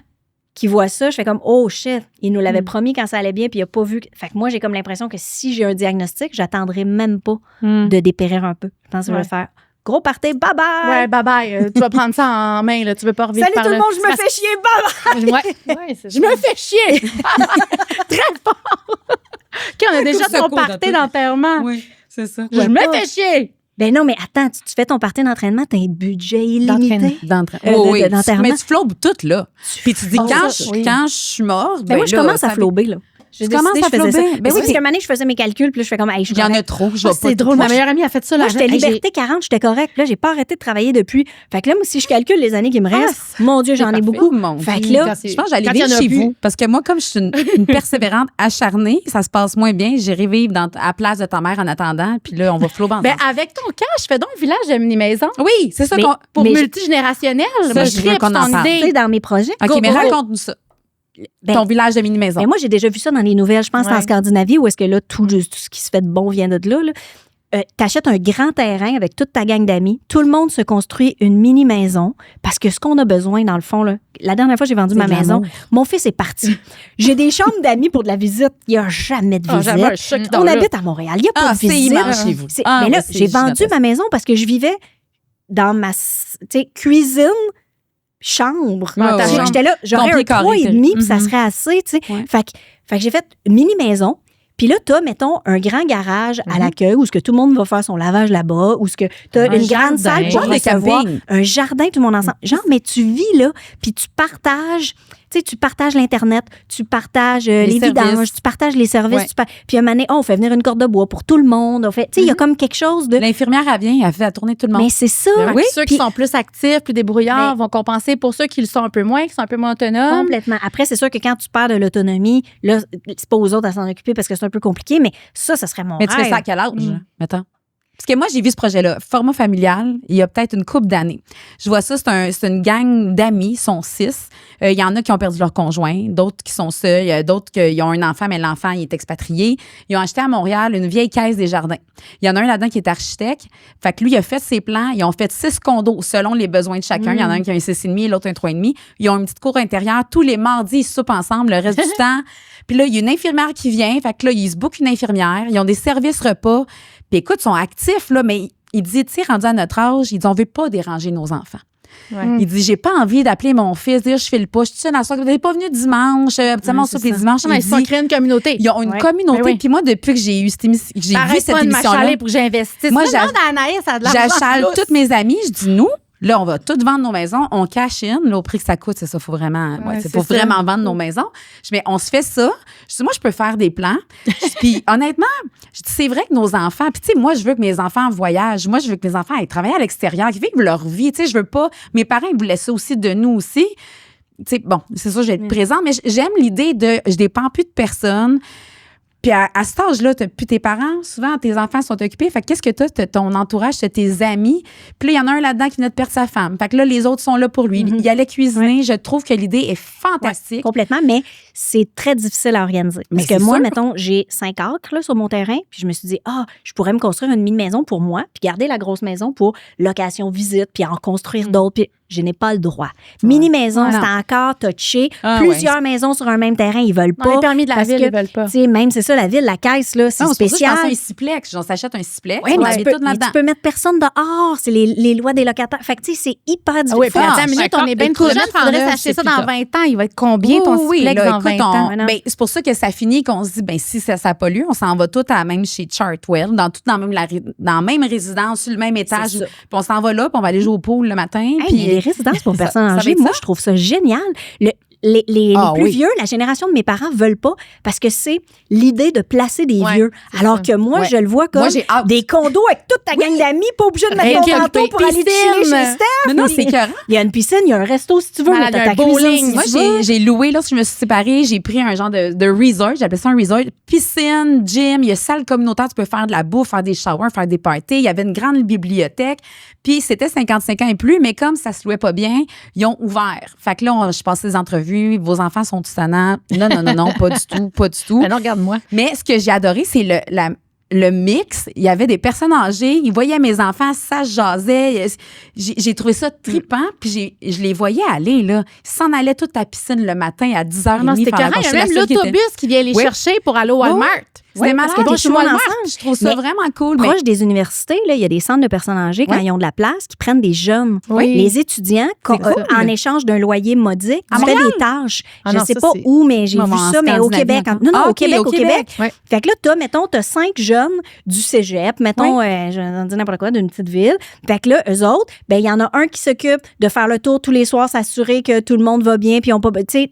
qui vois ça, je fais comme, oh shit, il nous l'avait promis quand ça allait bien, puis il a pas vu. Fait que moi, j'ai comme l'impression que si j'ai un diagnostic, j'attendrai même pas de dépérir un peu. Je pense que je vais Ouais. faire gros party, bye bye! Ouais, bye bye. Tu vas prendre ça en main, là. Tu veux pas revivre Salut par tout le là. monde, je me fais chier, bye bye! Ouais, c'est Je me fais chier! Très fort! OK, on a déjà Coup de ton secours party dans d'enterrement. Oui, c'est ça. Je me fais chier! Ben non, mais attends, tu fais ton party d'entraînement, t'as un budget illimité. Oui, d'enterrement. mais tu flobes tout, là. Puis tu dis, Oh, quand, ça, quand je suis morte, Ben moi, je là, commence à ça- flober, là. J'ai Tu commences décidé à que je faisais flober? ça. Ben Ben oui. oui, parce qu'à un moment donné, je faisais mes calculs, puis là, je fais comme, hey, je suis Il y en a correcte. trop. Je Ah, vais c'est pas. drôle. Moi, Ma meilleure amie a fait ça. Moi, là. j'étais Hey, j'ai- Liberté 40, j'étais correcte. Là, j'ai pas arrêté de travailler depuis. Fait que là, moi, si je calcule les années qui me restent, mon Dieu, j'en ai parfait. beaucoup. Oh, mon Fait que Dieu. là, Je pense que j'allais Quand il y vivre en a chez plus. vous. Parce que moi, comme je suis une persévérante acharnée, ça se passe moins bien. J'irai vivre à la place de ta mère en attendant. Puis là, on va flober ensemble. Ben, avec ton cas, je fais donc le village de mini-maison. oui, c'est ça Mais- qu'on. Pour Mais multigénérationnel. Ça, Moi, je je veux tripe qu'on en ton parle. tu sais, idée. dans mes projets. OK, Go, mais go. raconte-nous ça. Ben, Ton village de mini-maison. ben, moi, j'ai déjà vu ça dans les nouvelles. Je pense Ouais. en Scandinavie, où est-ce que là, tout ce qui se fait de bon vient de là. T'achètes un grand terrain avec toute ta gang d'amis. Tout le monde se construit une mini-maison parce que ce qu'on a besoin, dans le fond, là, la dernière fois que j'ai vendu C'est ma de maison, l'amour. mon fils est parti. J'ai des chambres d'amis pour de la visite. Il n'y a jamais de Ah, visite. j'avais un choc dans On le- habite à Montréal. Il n'y a pas Ah, de c'est visite. immense chez vous. Ah, mais là, oui, c'est j'ai vendu gigantesque. ma maison parce que je vivais dans ma cuisine, chambre. Ouais, ouais, ouais. J'étais là, j'aurais Ton un pied carré, 3,5 puis ça Mhm. serait assez, tu sais. Ouais. Fait que j'ai fait une mini-maison. Puis là, t'as, mettons, un grand garage à l'accueil où ce que tout le monde va faire son lavage là-bas, où ce que t'as Un une grande jardin. salle pour Genre de recevoir, camping. un jardin, tout le monde ensemble. Genre, mais tu vis là, puis tu partages, tu sais, tu partages l'Internet, tu partages les services. vidanges, tu partages les services. Ouais. Puis à un moment donné, on fait venir une corde de bois pour tout le monde. On fait, tu sais, il y a comme quelque chose de... L'infirmière, elle vient, elle fait la tournée de tout le monde. Mais c'est ça. Fait que Oui, ceux puis- qui sont plus actifs, plus débrouillards, Mais- vont compenser pour ceux qui le sont un peu moins, qui sont un peu moins autonomes. Complètement. Après, c'est sûr que quand tu perds de l'autonomie, là, c'est pas aux autres à s'en occuper parce que c'est un peu compliqué, mais ça serait mon Mais tu fais rêve. ça à quel âge, mettons? Parce que moi, j'ai vu ce projet-là, format familial, il y a peut-être une couple d'années. Je vois ça, c'est une gang d'amis, ils sont 6. Il y en a qui ont perdu leur conjoint, d'autres qui sont seuls, il y a d'autres qui ont un enfant, mais l'enfant, il est expatrié. Ils ont acheté à Montréal une vieille caisse des jardins. Il y en a un là-dedans qui est architecte. Fait que lui, il a fait ses plans. Ils ont fait 6 condos selon les besoins de chacun. Il y en a un qui a un 6,5, l'autre un 3,5. Ils ont une petite cour intérieure. Tous les mardis, ils soupent ensemble le reste du temps. Puis là, il y a une infirmière qui vient. Fait que là, ils se bookent une infirmière. Ils ont des services repas. Puis écoute, ils sont actifs, là, mais il dit, tu sais, rendu à notre âge, il dit, on veut pas déranger nos enfants. Ouais. Il dit, j'ai pas envie d'appeler mon fils, dire, je file pas, je suis seule à soir, vous n'êtes pas venu dimanche, habituellement, on c'est soupe les ça. dimanches. Non, mais Il ils se sont dit, créés une communauté. ils ont une Ouais. communauté. Ben oui. Puis moi, depuis que j'ai eu cette émission, j'ai vu Arrête cette pas de émission-là, m'achaler pour que j'investisse. Moi, Moi, demande à Anaïs, ça a de l'argent. j'achale plus. toutes mes amies, je dis, nous, là, on va toutes vendre nos maisons, on cash in, là, au prix que ça coûte, c'est ça, faut vraiment, c'est faut ça. vraiment vendre nos maisons. Je dis, mais on se fait ça. Je dis, moi, je peux faire des plans. Puis, honnêtement, je dis, c'est vrai que nos enfants, puis tu sais, moi, je veux que mes enfants voyagent. Moi, je veux que mes enfants aillent travailler à l'extérieur, qu'ils vivent leur vie. Tu sais, je veux pas, mes parents, ils voulaient ça aussi de nous aussi. Tu sais, bon, c'est sûr, je vais être présente, mais j'aime l'idée de, je dépends plus de personne. Puis à cet âge-là, tu n'as plus tes parents. Souvent, tes enfants sont occupés. Fait que qu'est-ce que tu as? Ton entourage, tu as tes amis. Puis là, il y en a un là-dedans qui venait de perdre sa femme. Fait que là, les autres sont là pour lui. Il allait cuisiner. Je trouve que l'idée est fantastique. Complètement, mais c'est très difficile à organiser. Mais Parce que c'est moi, sûr. mettons, j'ai 5 acres là, sur mon terrain, puis je me suis dit, je pourrais me construire une mini-maison pour moi, puis garder la grosse maison pour location, visite, puis en construire d'autres, puis je n'ai pas le droit. Mini-maison, Ouais, c'est non. encore touché. Ah, Plusieurs maisons sur un même terrain, ils veulent Dans pas. les permis de la parce ville, que, ils veulent pas. tu sais, même, c'est ça, la ville, la caisse, là, c'est Non, c'est pour ça que je spécial. pensais à un siplex. On s'achète un siplex. Oui, on mais, habite tout mais là-dedans. tu peux mettre personne dehors. C'est les lois des locataires. Fait que, tu sais, c'est hyper difficile. Oui, puis attends une minute, d'accord. on est bien Et trop pour jeune. mettre Il en faudrait œuvre, s'acheter ça c'est dans plus 20 ans. Il va être combien ton Oui, suplex là, dans écoute, 20 ans? ben, c'est pour ça que ça finit qu'on se dit, ben, si ça pollue, on s'en va tout à même chez Chartwell, dans même dans la même résidence, sur le même étage. ça. Puis on s'en va là, puis on va aller jouer au pool le matin. Hey, puis mais les résidences pour ça- personnes ça va âgées, être moi, ça? je trouve ça génial. Les Ah, plus oui. vieux, la génération de mes parents veulent pas parce que c'est l'idée de placer des Ouais, vieux. c'est Alors ça. que moi, Ouais. je le vois comme Moi, j'ai hâte. des condos avec toute ta gang d'amis, pas obligé de mettre ton Quel manteau pour aller chiller piscine. chez Steph. non, c'est écœurant. Il y a une piscine, il y a un resto si tu veux, Malade, mais t'as un ta cuisine bowling. si Moi, tu veux. j'ai loué, lorsque je me suis séparée, j'ai pris un genre de resort. J'appelais ça un resort. Piscine, gym, il y a salle communautaire, tu peux faire de la bouffe, faire des showers, faire des parties. Il y avait une grande bibliothèque. Puis c'était 55 ans et plus, mais comme ça se louait pas bien, ils ont ouvert. Fait que là, je passais des entrevues. Vos enfants sont tous tannants. Non, pas du tout, pas du tout. Ben non, regarde-moi. Mais ce que j'ai adoré, c'est le mix. Il y avait des personnes âgées. Ils voyaient mes enfants, ça se jasait. J'ai trouvé ça trippant. Puis je les voyais aller, là. Ils s'en allaient toute à la piscine le matin à 10h30. Non, c'était faire la carré. Il y a course. même C'est la seule qui était- l'autobus qui vient les Oui. chercher pour aller au Walmart. C'était malade. parce que Je tout le monde Walmart, ensemble. je trouve ça Mais vraiment cool. Mais Proche des universités, là, il y a des centres de personnes âgées, quand Ouais. ils ont de la place, qui prennent des jeunes. Oui. Les étudiants, C'est cool. en échange d'un loyer modique, À tu fais Montréal? des tâches. Ah je non, sais ça, pas c'est- où, mais j'ai Non, vu en ça, mais au Scandinavie Québec. encore. Non, Ah, au ok, Québec, au Québec. Ouais. Fait que là, mettons, t'as 5 jeunes du cégep, mettons, je vais en dire n'importe quoi, d'une petite ville. Fait que là, eux autres, ben il y en a un qui s'occupe de faire le tour tous les soirs, s'assurer que tout le monde va bien, puis on pas, tu sais,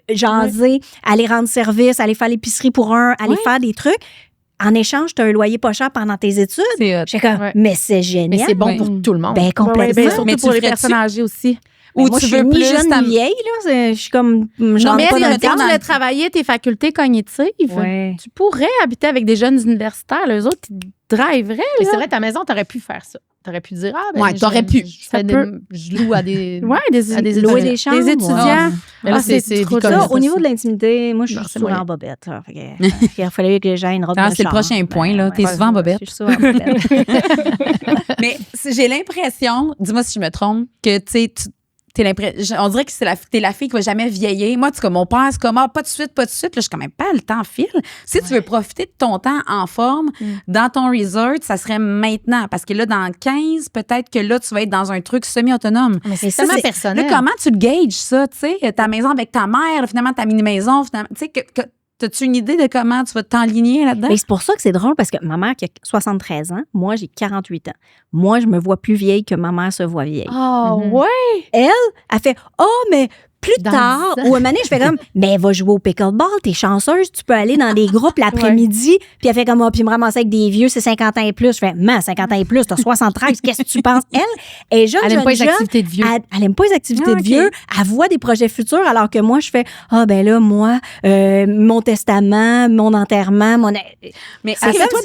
jaser, aller rendre service, aller faire l'épicerie pour un, aller Ouais. faire des trucs. En échange, tu as un loyer pas cher pendant tes études. c'est hot. J'étais comme, Ouais. mais c'est Mais génial. c'est bon Ouais. pour tout le monde. Ben, complètement. Ben, surtout Mais tu pour les ferais-tu? personnes âgées aussi. Ou moi, tu je veux suis ni plus jeune ta- ni vieille, là. Je suis comme, je Non, rentre mais pas elle, dans il le y a cadre. tu voulais travailler tes facultés cognitives, Ouais. tu pourrais habiter avec des jeunes universitaires. Les autres, ils driveraient. Mais c'est vrai, ta maison, t'aurais pu faire ça. T'aurais pu dire, Ouais, t'aurais pu. Ça peut. Je loue à des. Ouais, À des Louer étudiants. des chambres. Des étudiants. ouais. Mais là, Ah, c'est c'est trop vie comme Ça, ça. au niveau de l'intimité, moi, je Non, suis c'est souvent moyen. en bobette. Là. Fait que, il fallait que j'aille une robe Ah, de c'est le chambre. prochain point, là. T'es souvent en bobette. Je suis souvent en bobette. Mais j'ai l'impression, dis-moi si je me trompe, que tu sais, on dirait que t'es la fille qui va jamais vieillir. Moi, comme mon père, c'est comme, pas de suite, pas de suite. Là, je suis quand même pas, le temps file. Si tu veux profiter de ton temps en forme dans ton resort, ça serait maintenant. Parce que là, dans 15, peut-être que là, tu vas être dans un truc semi-autonome. Mais c'est Ça, tellement personnel. Là, comment tu le gages, ça, tu sais? Ta maison avec ta mère, là, finalement, ta mini-maison, finalement, tu sais, t'as-tu une idée de comment tu vas t'enligner là-dedans? Mais c'est pour ça que c'est drôle parce que ma mère qui a 73 ans, moi j'ai 48 ans. Moi, je me vois plus vieille que ma mère se voit vieille. Ah, Mhm. ouais. Elle fait mais plus Dans tard, 10 ans. ou à un moment donné, je fais comme, mais va jouer au pickleball, t'es chanceuse, tu peux aller dans des groupes l'après-midi. Puis elle fait comme, puis me ramasser avec des vieux, c'est 50 ans et plus. Je fais, 50 ans et plus, t'as 73, qu'est-ce que tu penses? Elle est jeune, Elle aime pas les jeune, activités de vieux. Elle aime pas les activités Ah, de ok. vieux. Elle voit des projets futurs, alors que moi, je fais, ben là, moi, mon testament, mon enterrement, Mais C'est ça, que toi,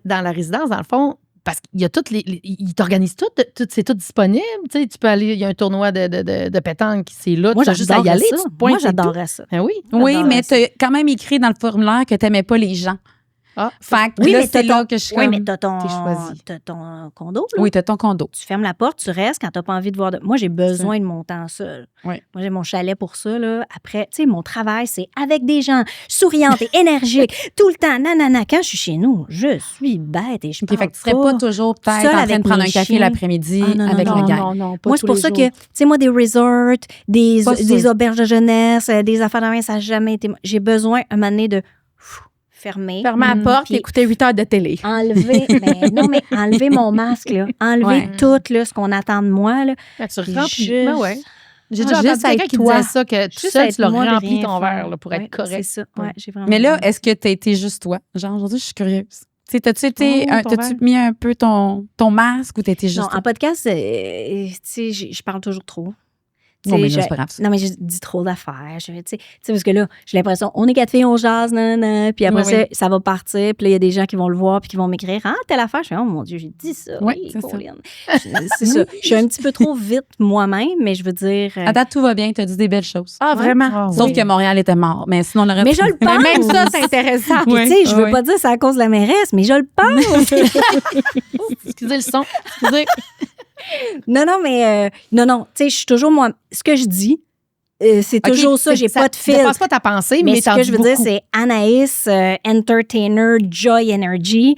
dans la résidence, dans le fond, parce qu'il y a toutes ils t'organisent tout, c'est tout disponible. Tu sais, tu peux aller, il y a un tournoi de pétanque, c'est là, moi, tu as juste à y aller, ça. tu te pointes, Moi, c'est tout. j'adorais ça. Ben oui. Oui, J'adore mais ça. tu as quand même écrit dans le formulaire que tu n'aimais pas les gens. Ah. Fait que Oui, là, mais c'est t'as là ton- que je suis Oui, comme... mais t'as choisi. ton condo, là. Oui, tu as ton condo. Tu fermes la porte, tu restes quand t'as pas envie de voir. Moi, j'ai besoin de mon temps seul. Oui. Moi, j'ai mon chalet pour ça. Là. Après, tu sais, mon travail, c'est avec des gens souriantes et énergiques, tout le temps. Nanana. Quand je suis chez nous, je suis bête et je OK, parle fait que tu serais pas toujours peut-être seule en train avec de prendre mes un café chiens. l'après-midi Ah, non, avec non, le gang. non, pas Moi, c'est tous pour les ça jours. que, tu sais, moi, des resorts, des Pas sûr. auberges de jeunesse, des affaires de main, ça n'a jamais été. J'ai besoin, un moment donné, de fermer. Fermer la porte Puis- et écouter 8 heures de télé. Enlever, mais enlever mon masque, là. Enlever Ouais. tout là, ce qu'on attend de moi. Là. Ben, tu Puis remplis. juste- Ben ouais. J'ai Ah, déjà juste entendu quelqu'un être qui toi. disait ça, que tout Juste seul, être tu l'as moi de rempli rien ton faire. verre là, pour Ouais, être correct. C'est ça. Ouais, j'ai vraiment Mais là, est-ce que tu as été juste toi? Genre, aujourd'hui, je suis curieuse. Tu sais, t'as-tu été, Oh, ton t'as-tu verre. mis un peu ton masque ou t'as été juste Non, en podcast, tu sais, je parle toujours trop. Tu Non, sais, mais là, c'est pas grave, ça. non, mais je dis trop d'affaires. Tu sais, parce que là, j'ai l'impression, on est 4 filles, on jase, nanana, puis après Oui, ça va partir, puis là, il y a des gens qui vont le voir, puis qui vont m'écrire, ah, telle affaire. Je fais, oh mon Dieu, j'ai dit ça. Oui, Oui, c'est ça. Pauline. C'est ça. Je suis un petit peu trop vite moi-même, mais je veux dire. À date, tout va bien. Tu as dit des belles choses. Ah, vraiment? Ah, Sauf oui. que Montréal était mort. Mais sinon, le reste. Mais je le pense. Mais même ça, c'est intéressant. Puis, Oui, tu sais, je veux oui. pas dire c'est à cause de la mairesse, mais je le pense. Excusez le son. Excusez. non, tu sais, je suis toujours moi. Ce que je dis, c'est Ok, toujours ça. J'ai pas de fil. Ne passe pas ta pensée, mais Mais ce t'en que dis je veux dire, beaucoup. c'est Anaïs, entertainer, joy energy.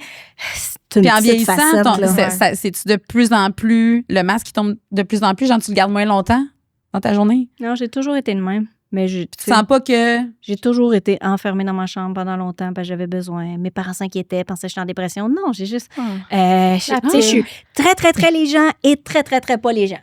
C'est une Puis en petite vieillissant, facette, là. c'est-tu de plus en plus, le masque qui tombe de plus en plus, genre tu le gardes moins longtemps dans ta journée? Non, j'ai toujours été le même. Mais Tu sens pas que. j'ai toujours été enfermée dans ma chambre pendant longtemps parce que j'avais besoin. Mes parents s'inquiétaient, pensaient que j'étais en dépression. Non, j'ai juste... tu sais, je suis très, très, très les gens et très, très, très pas les gens.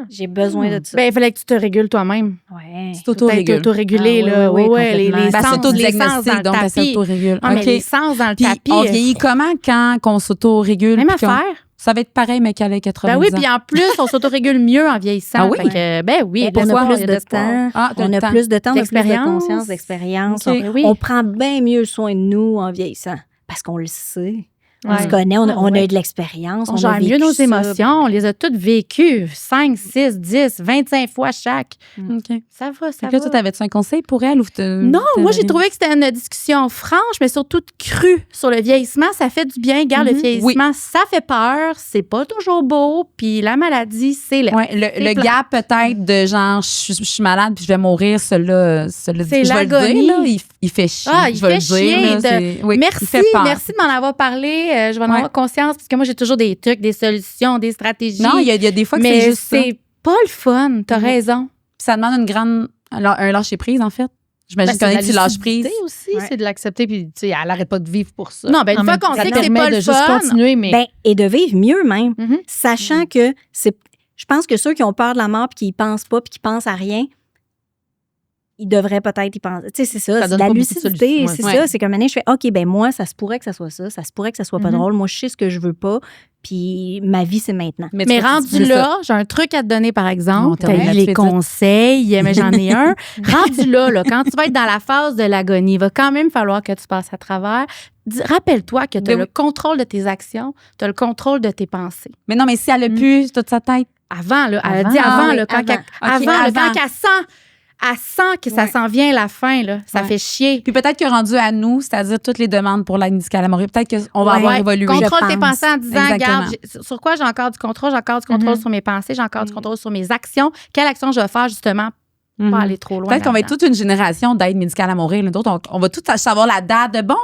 J'ai besoin de ça. Ben, il fallait que tu te régules toi-même. Ouais. Tu t'auto-régules. Auto-régulé, Ah, là. oui, Ouais, les complètement. Ben, sens, les sens dans s'auto-diagnostic, le donc elle tapis. s'auto-régule. Ah, mais OK. les sens dans le Puis tapis. on vieillit comment quand on s'auto-régule? Même puis qu'on- affaire. Ça va être pareil, mais qu'elle ait 80 Ben oui, ans. puis en plus, on s'autorégule mieux en vieillissant. Ah oui? Fait que, ben oui, On pourquoi? a plus Il y a de l'espoir. temps. Ah, t'as On le a temps. plus de temps, on a plus de D'expérience. conscience, d'expérience. OK. Ben oui. On prend bien mieux soin de nous en vieillissant parce qu'on le sait. On Ouais. se connaît, on a ouais. eu de l'expérience. On a gère mieux vécu nos ça. émotions. On les a toutes vécues. 5, 6, 10, 25 fois chaque. OK. Ça va, ça Fait que là, va. toi, t'avais-tu un conseil pour elle ou Non, moi, j'ai trouvé que c'était une discussion franche, mais surtout crue sur le vieillissement. Ça fait du bien. Regarde, le vieillissement, ça fait peur. C'est pas toujours beau. Puis la maladie, c'est là. Ouais, le plat. gap peut-être de genre, je suis malade puis je vais mourir, celui-là, je vais le l'agonie. dire, là, il fait chier. Ah, il je vais fait le dire, chier là, de- c'est- oui, il Merci, fait peur. merci de m'en avoir parlé. Je vais en Ouais. avoir conscience parce que moi, j'ai toujours des trucs, des solutions, des stratégies. Non, il y a des fois que c'est mais juste ça. Puis c'est pas le fun. T'as raison. ça demande un lâcher-prise, en fait. J'imagine Ben, que c'est tu de la lâches prise. lucidité aussi, Ouais. c'est de l'accepter, puis tu sais, elle n'arrête pas de vivre pour ça. Non, ben, une En fois même qu'on temps, sait ça que c'est permet pas de le juste fun. continuer, mais Ben, et de vivre mieux même, Mhm. sachant que c'est. Je pense que ceux qui ont peur de la mort puis qui y pensent pas puis qui pensent à rien, ils devraient peut-être y penser. Tu sais, c'est ça. Ça C'est donne de la pas beaucoup de lucidité. solutions, C'est ouais. ça. C'est comme année, je fais OK, ben moi, ça se pourrait que ça soit ça. Ça se pourrait que ça soit pas Mhm. drôle. Moi, je sais ce que je veux pas. Puis ma vie, c'est maintenant. tu Mais vois, tu rendu dis ça. là, j'ai un truc à te donner, par Non, exemple. t'as T'as rien eu à les te conseils, mais j'en ai un. Rendu là, quand tu vas être dans la phase de l'agonie, il va quand même falloir que tu passes à travers. Rappelle-toi que tu as Ben le oui. contrôle de tes actions, tu as le contrôle de tes pensées. Mais non, mais si elle a pu toute sa tête. Avant, là, elle a Avant. dit avant, Ah oui, là, quand avant. elle- Ok, avant, là, avant. quand elle sent que ça Ouais. s'en vient la fin, là, ça Ouais. fait chier. Puis peut-être que rendu à nous, c'est-à-dire toutes les demandes pour l'aide médicale à mourir, peut-être qu'on va Ouais. avoir évolué. Contrôle tes pense. pensées en disant, Exactement. regarde, sur quoi j'ai encore du contrôle? J'ai encore du contrôle Mhm. sur mes pensées, j'ai encore du contrôle sur mes actions. Quelle action je vais faire justement pour Mhm. pas aller trop loin? Peut-être qu'on va être là-dedans? toute une génération d'aide médicale à mourir. là. D'autres, on va tous savoir la date de bon.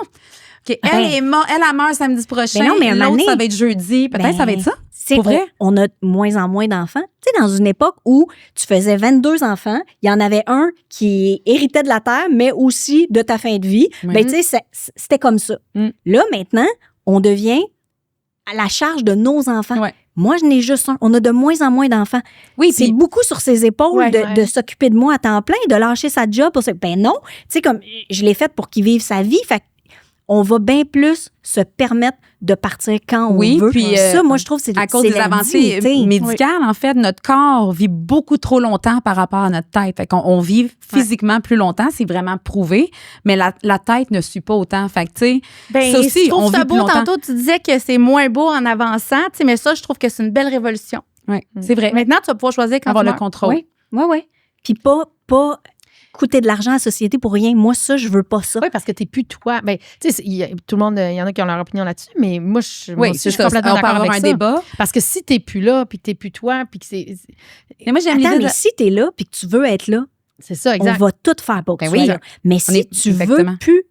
OK, elle, elle meurt samedi prochain. Ben non, mais un moment l'autre, ça donné- va être jeudi. Peut-être Ben, ça va être ça. C'est Pour vrai? on a de moins en moins d'enfants. Tu sais, dans une époque où tu faisais 22 enfants, il y en avait un qui héritait de la terre, mais aussi de ta fin de vie. Oui. Ben, tu sais, c'était comme ça. Mm. Là, maintenant, on devient à la charge de nos enfants. Ouais. Moi, je n'ai juste un. On a de moins en moins d'enfants. Oui, C'est puis beaucoup sur ses épaules Ouais, de s'occuper de moi à temps plein, de lâcher sa job. Ben non. Tu sais, comme je l'ai fait pour qu'il vive sa vie. Fait on va bien plus se permettre de partir quand on Oui, veut. puis, ça, moi, je trouve que c'est à cause c'est des la avancées dignité. médicales, en fait, notre corps vit beaucoup trop longtemps par rapport à notre tête. Fait qu'on on vit physiquement plus longtemps, c'est vraiment prouvé, mais la tête ne suit pas autant. Fait que, tu sais, Ben, ça aussi, je trouve on ça vit plus beau. longtemps. Tantôt, tu disais que c'est moins beau en avançant, tu sais, mais ça, je trouve que c'est une belle révolution. ouais, c'est vrai. Maintenant, tu vas pouvoir choisir quand Avoir tu le meurs. contrôle. Oui, oui, oui. Puis pas coûter de l'argent à la société pour rien. Moi, ça, je veux pas ça. oui, parce que t'es plus toi. Ben, tu sais, tout le monde, il y en a qui ont leur opinion là-dessus, mais moi, je Oui, je c'est suis ça. complètement On peut d'accord avoir avec un ça. débat. Parce que si t'es plus là, puis que t'es plus toi, puis que Mais moi, j'aime Attends, l'idée mais de... si t'es là puis que tu veux être là, c'est ça, on exact. va tout faire pour que Ben tu sois oui. là. Mais On si est- tu exactement. veux plus,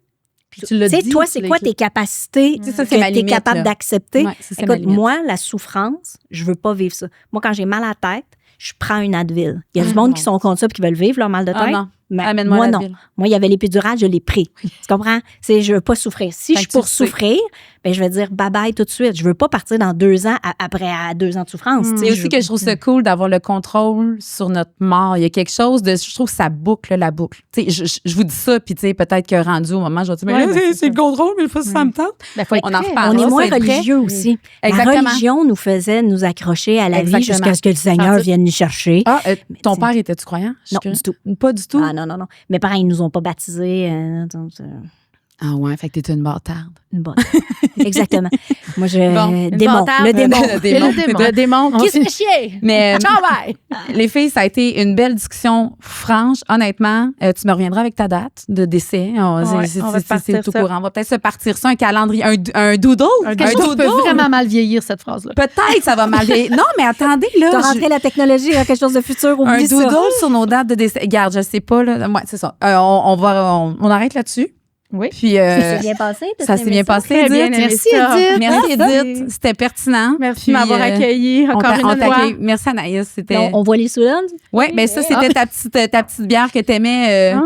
Puis tu l'as tu sais, dit. toi, tu c'est l'as quoi écrit. tes capacités C'est ça, que c'est ma tu es limite, capable là. d'accepter? Ouais, c'est ça, ma Écoute, limite. moi, la souffrance, je veux pas vivre ça. Moi, quand j'ai mal à la tête, je prends une Advil. Il y a du Ah, monde mon qui sont contre ça et qui veulent vivre leur mal de Ah tête. non. Mais Amène-moi moi, la non. ville. Moi, il y avait l'épidurale, je l'ai pris. Tu comprends? Je veux pas souffrir. Si je Fait suis que tu pour le sais. souffrir, ben, je vais dire bye-bye tout de suite. Je veux pas partir dans 2 ans après 2 ans de souffrance. tu sais. C'est aussi que je trouve ça cool d'avoir le contrôle sur notre mort. Il y a quelque chose de. Je trouve que ça boucle la boucle. Tu sais, je vous dis ça, puis tu sais, peut-être que rendu au moment, je vais dire, mais Ouais, là, ben, c'est le contrôle, mais il faut que ça me tente. Ben, faut être On en prêt. reparle. On est moins c'est prêt. religieux aussi. Exactement. La religion nous faisait nous accrocher à la vie Exactement. jusqu'à ce que le Seigneur Tandis- vienne nous chercher. Ah, ton tu- père, était-tu croyant? Je suis Non, curieuse. du tout. Pas du tout. Ah non, non, non. Mes parents, ils nous ont pas baptisés. Ah ouais, fait que t'étais une bâtarde. Une bonne. Exactement. Moi, Bon, une démon. bâtarde. Le démon. Le démon. Le démon. Qui se fait chier? Mais Ciao, bye! les filles, ça a été une belle discussion franche. Honnêtement, tu me reviendras avec ta date de décès. Ouais, on va se C'est partir tout ça. courant. On va peut-être se partir ça, un calendrier, un doodle. Quelque chose peut vraiment mal vieillir, cette phrase-là. Peut-être ça va mal vieillir. Non, mais attendez, là. T'as rentré la technologie dans quelque chose de futur, Un oublie ça. doodle sur nos dates de décès. Regarde, je sais pas, là. Ouais, c'est ça. On arrête là-dessus. Oui. Puis, Ça s'est bien passé? T'as ça s'est aimé bien passé, Très bien Edith. aimé Merci, ça. Edith. Merci, Edith. C'était pertinent. Merci Puis, de m'avoir accueilli on encore t'a- une on fois. t'accueille. Merci, Anaïs. C'était. On voit les Soulons? Oui, mais ça, c'était ta petite bière que t'aimais. Ah.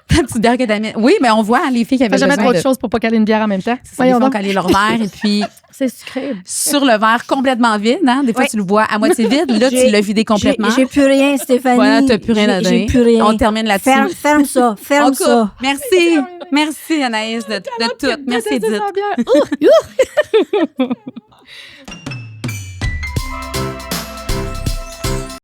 Ta petite bière que t'aimais. Oui, mais on voit hein, les filles qui avaient Fais jamais besoin trop de de choses pour pas caler une bière en même temps. Des Voyons fois, donc. caler leur verre et puis C'est sucré. sur le verre complètement vide. Hein? Des fois, Oui. tu le vois à moitié vide. Là, tu l'as vidé complètement. J'ai plus rien, Stéphanie. Voilà, t'as plus rien à J'ai donner. plus rien. On termine là-dessus. Ferme ça, ferme On coupe. ça. Merci. Merci, Anaïs, de tout. Merci, Edith. Déteste sa bière.